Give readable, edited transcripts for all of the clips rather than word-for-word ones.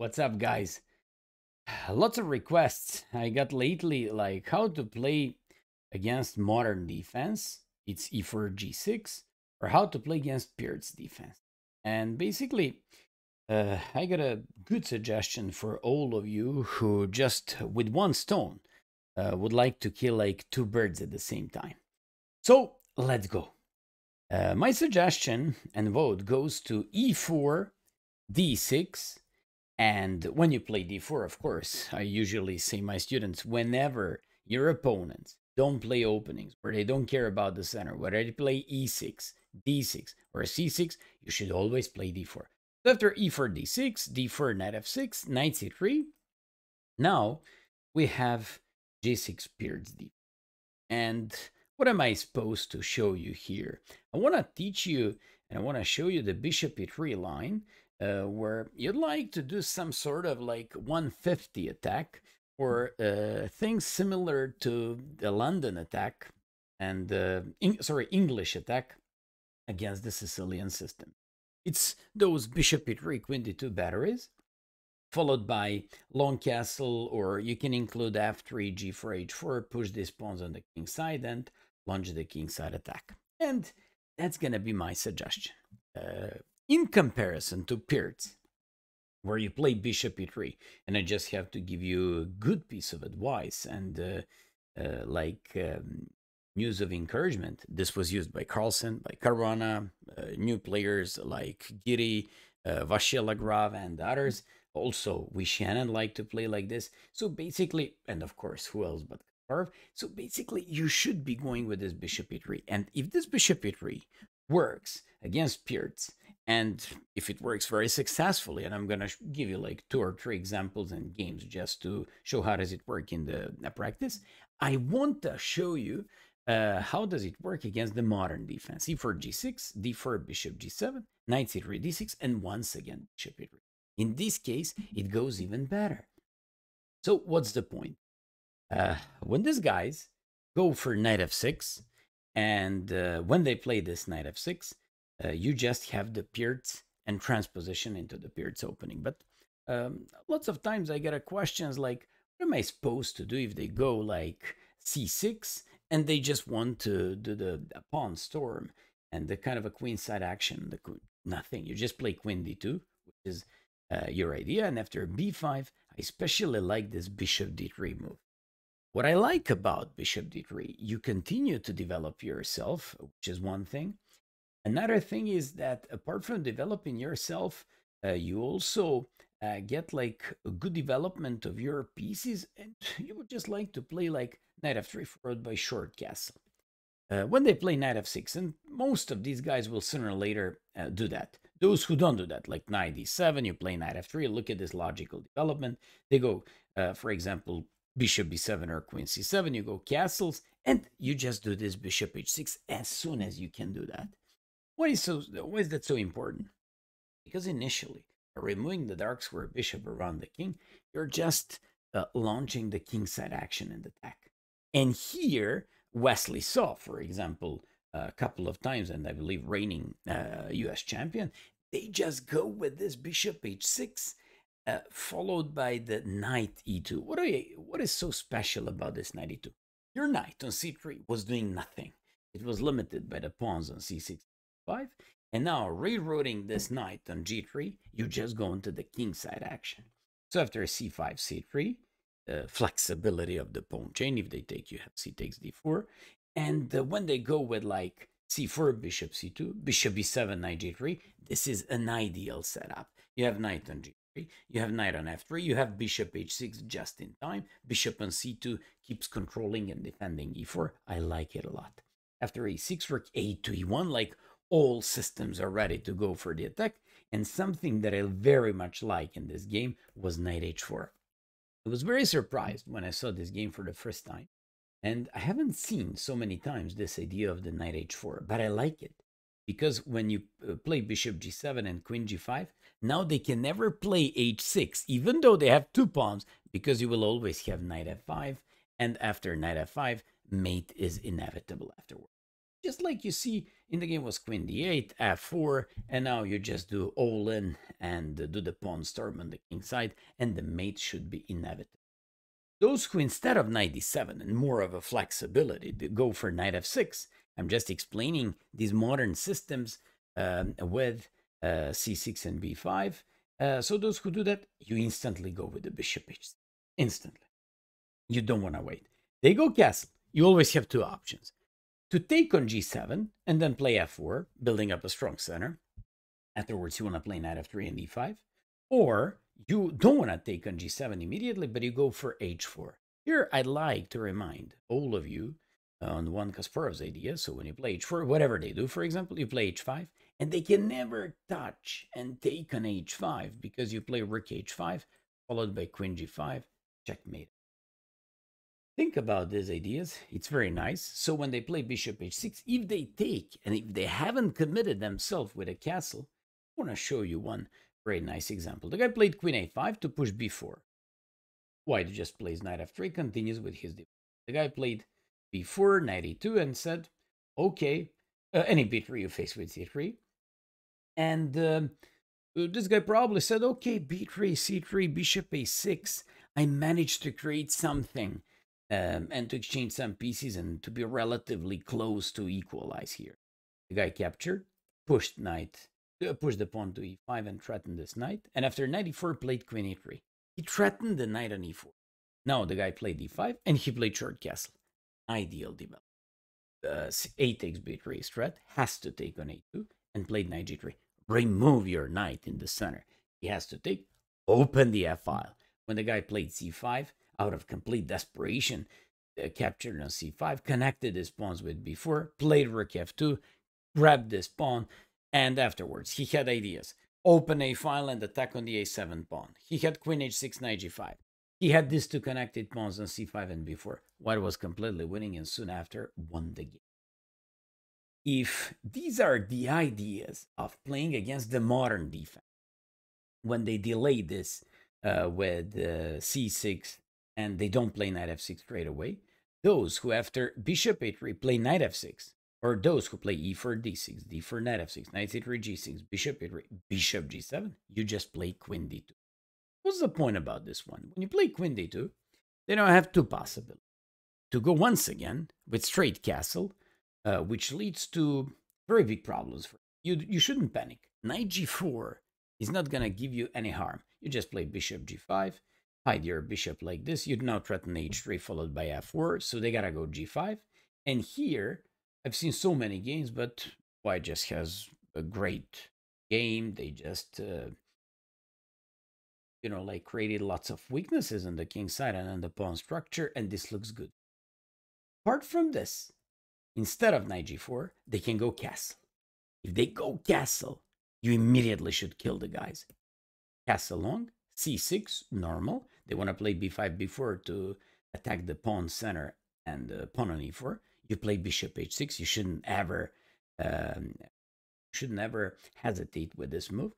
What's up, guys? Lots of requests I got lately, like how to play against modern defense. It's e4 g6, or how to play against Pirc's defense. And basically, I got a good suggestion for all of you who just with one stone would like to kill like two birds at the same time. So let's go. My suggestion and vote goes to e4 d6. And when you play d4, of course, I usually say my students, whenever your opponents don't play openings where they don't care about the center, whether they play e6, d6, or c6, you should always play d4. So after e4, d6, d4, knight f6, knight c3, now we have g6 Pirc's d4. And what am I supposed to show you here? I want to teach you, and I want to show you the bishop e3 line, where you'd like to do some sort of like 150 attack, or things similar to the London attack and English attack against the Sicilian system. It's those bishop e3 queen d2 batteries, followed by long castle, or you can include f3, g4, h4, push these pawns on the king side and launch the king side attack. And that's gonna be my suggestion. In comparison to Pirc, where you play bishop e3, and I just have to give you a good piece of advice and news of encouragement. This was used by Carlsen, by Caruana, new players like Giri, Vasilyev, and others. Also, we Shannon like to play like this. So basically, and of course, who else but Karv? So basically, you should be going with this bishop e3. And if this bishop e3 works against Pirc, and if it works very successfully, and I'm going to give you like 2 or 3 examples and games just to show how does it work in the practice, I want to show you how does it work against the modern defense. e4, g6, d4, bishop g7, knight c3, d6, and once again, bishop e3. In this case, it goes even better. So what's the point? When these guys go for knight f6, and when they play this knight f6, you just have the Pirc and transposition into the Pirc opening. But lots of times I get questions like, what am I supposed to do if they go like c6 and they just want to do the pawn storm and the kind of a queenside action? Nothing. You just play queen d2, which is your idea. And after b5, I especially like this bishop d3 move. What I like about bishop d3, you continue to develop yourself, which is one thing. Another thing is that apart from developing yourself, you also get like a good development of your pieces, and you would just like to play like knight f3 followed by short castle. When they play knight f6, and most of these guys will sooner or later do that. Those who don't do that, like knight d7, you play knight f3, look at this logical development. They go, for example, bishop b7 or queen c7, you go castles, and you just do this bishop h6 as soon as you can do that. Why is that so important? Because initially, removing the dark square bishop around the king, you're just launching the kingside action and attack. And here, Wesley saw, for example, a couple of times, and I believe reigning US champion, they just go with this bishop h6, followed by the knight e2. What is so special about this knight e2? Your knight on c3 was doing nothing. It was limited by the pawns on c6, 5, and now rerouting this knight on g3, you just go into the kingside action. So after c5, c3, the flexibility of the pawn chain, if they take, you have c takes d4, and when they go with like c4, bishop c2, bishop b7, knight g3, this is an ideal setup. You have knight on g3, you have knight on f3, you have bishop h6 just in time, bishop on c2 keeps controlling and defending e4. I like it a lot. After e6, rook a to e1, like all systems are ready to go for the attack. And something that I very much like in this game was knight h4. I was very surprised when I saw this game for the first time. And I haven't seen so many times this idea of the knight h4, but I like it. Because when you play bishop g7 and queen g5, now they can never play h6, even though they have 2 pawns, because you will always have knight f5. And after knight f5, mate is inevitable afterward. Just like you see in the game was queen d8, f4, and now you just do all in and do the pawn storm on the king side, and the mate should be inevitable. Those who instead of knight d7 and more of a flexibility go for knight f6, I'm just explaining these modern systems with c6 and b5. So those who do that, you instantly go with the bishop h6. Instantly. You don't want to wait. They go castle. You always have two options. To take on g7 and then play f4, building up a strong center. Afterwards, you want to play knight f3 and e5. Or you don't want to take on g7 immediately, but you go for h4. Here, I'd like to remind all of you on one Kasparov's idea. So when you play h4, whatever they do, for example, you play h5, and they can never touch and take on h5 because you play rook h5, followed by queen g5, checkmate. Think about these ideas. It's very nice. So when they play bishop h6, if they take, and if they haven't committed themselves with a castle, I want to show you one very nice example. The guy played queen a5 to push b4. White just plays knight f3, continues with his defense. The guy played b4, knight e2, and said, okay, any b3 you face with c3. And this guy probably said, okay, b3, c3, bishop a6. I managed to create something and to exchange some pieces and to be relatively close to equalize here. The guy captured, pushed the pawn to e5 and threatened this knight. And after knight e4, played queen e3. He threatened the knight on e4. Now the guy played e5 and he played short castle. Ideal development. A takes b3 threat, has to take on a2 and played knight g3. Remove your knight in the center. He has to take, open the f file. When the guy played c5, out of complete desperation, captured on c5, connected his pawns with b4, played rook f2, grabbed this pawn, and afterwards he had ideas. Open a file and attack on the a7 pawn. He had queen h6, knight g5. He had these two connected pawns on c5 and b4. White was completely winning and soon after won the game. If these are the ideas of playing against the modern defense, when they delay this with c6 and they don't play knight f6 straight away, those who after bishop a3 play knight f6, or those who play e4 d6, d4 knight f6, knight c3 g6, bishop a3, bishop g7, you just play queen d2. What's the point about this one? When you play queen d2, they don't have two possibilities. To go once again with straight castle, which leads to very big problems for you. You shouldn't panic. Knight g4 is not going to give you any harm. You just play bishop g5, hide your bishop like this. You'd now threaten h3 followed by f4, so they got to go g5. And here, I've seen so many games, but White just has a great game. They just, like created lots of weaknesses on the king side and on the pawn structure, and this looks good. Apart from this, instead of knight g4, they can go castle. If they go castle, you immediately should kill the guys. Castle long, c6, normal. They want to play b5, b4 to attack the pawn center and the pawn on e4. You play bishop h6. You shouldn't ever hesitate with this move.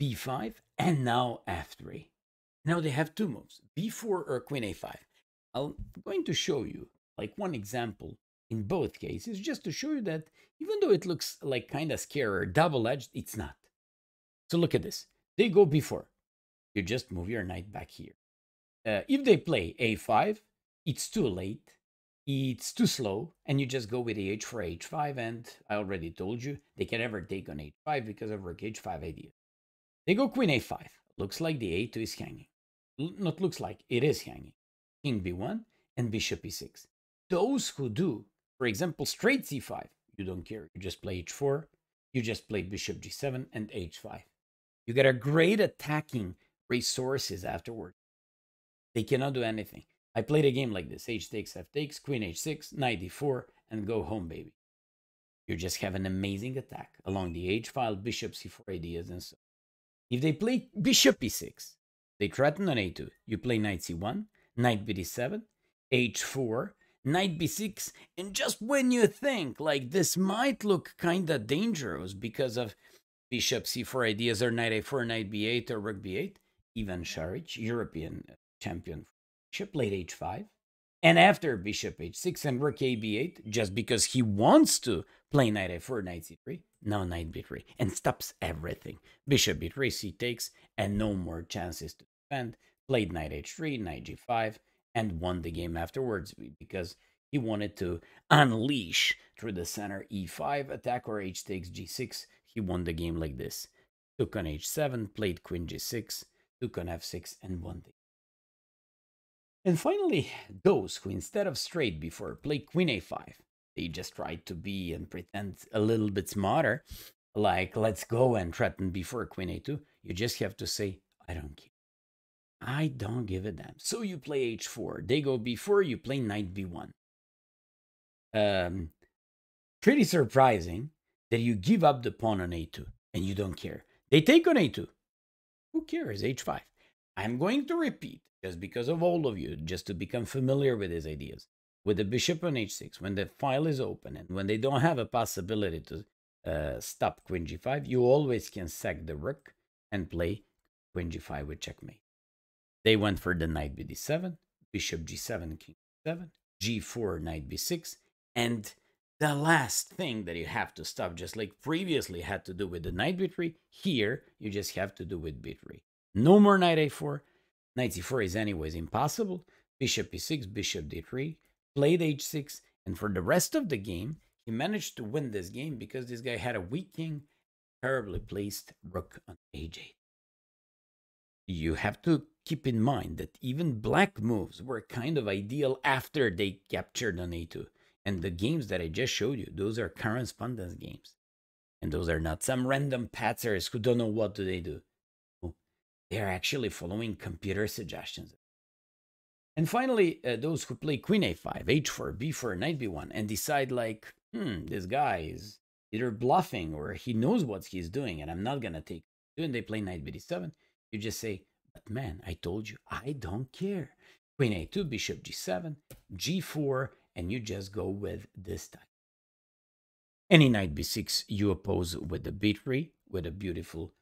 b5 and now f3. Now they have two moves, b4 or queen a5. I'm going to show you like one example in both cases, just to show you that even though it looks like kind of scary or double-edged, it's not. So look at this. They go b4. You just move your knight back here. If they play a5, it's too late. It's too slow, and you just go with the h4, h5, and I already told you, they can never take on h5 because of rook h5 idea. They go queen a5. Looks like the a2 is hanging. Not looks like, it is hanging. King b1 and bishop e6. Those who do, for example, straight c5, you don't care. You just play h4, you just play bishop g7 and h5. You get a great attacking resources afterward. They cannot do anything. I played a game like this. H takes, F takes, queen h6, knight d4, and go home, baby. You just have an amazing attack along the h file, bishop c4 ideas, and so on. If they play bishop e6, they threaten on a2. You play knight c1, knight bd7, h4, knight b6, and just when you think like this might look kind of dangerous because of bishop c4 ideas or knight a4, knight b8, or rook b8, Ivan Šarić, European champion, played h5, And after bishop h6 and rook a b8, just because he wants to play knight a4, knight c3, now knight b3, and stops everything. Bishop b3, c takes, and no more chances to defend. Played knight h3, knight g5, and won the game afterwards because he wanted to unleash through the center e5 attack or h takes g6. He won the game like this. Took on h7, played queen g6, took on f6, and won the game. And finally, those who instead of straight before play queen a5, they just try to be and pretend a little bit smarter, like let's go and threaten before queen a2. You just have to say, I don't care. I don't give a damn. So you play h4. They go b4, you play knight b1. Pretty surprising that you give up the pawn on a2 and you don't care. They take on a2. Who cares? h5. I'm going to repeat, just because of all of you, just to become familiar with his ideas. With the bishop on h6, when the file is open and when they don't have a possibility to stop queen g5, you always can sack the rook and play queen g5 with checkmate. They went for the knight bd7, bishop g7, king g7, g4, knight b6, and the last thing that you have to stop, just like previously had to do with the knight b3, here you just have to do with b3. No more knight a4. Knight c4 is anyways impossible. Bishop e6, bishop d3, played h6, and for the rest of the game, he managed to win this game because this guy had a weak king, terribly placed rook on h8. You have to keep in mind that even black moves were kind of ideal after they captured on a2. And the games that I just showed you, those are correspondence games. And those are not some random patzers who don't know what do they do. They're actually following computer suggestions. And finally, those who play queen a5, h4, b4, knight b1, and decide like, this guy is either bluffing or he knows what he's doing, and I'm not going to take it. And they play knight bd7, you just say, but man, I told you, I don't care. Queen a2, bishop g7, g4, and you just go with this type. Any knight b6 you oppose with the b3, with a beautiful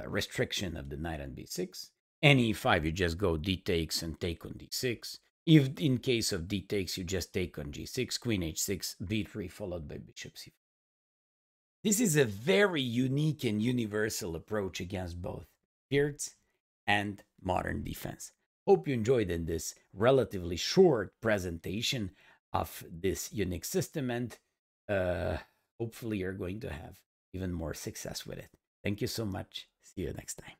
restriction of the knight on b6. Any e5, you just go d takes and take on d6. If in case of d takes, you just take on g6, queen h6, b3, followed by bishop c4. This is a very unique and universal approach against both Pirc and modern defense. Hope you enjoyed in this relatively short presentation of this unique system, and hopefully you're going to have even more success with it. Thank you so much. See you next time.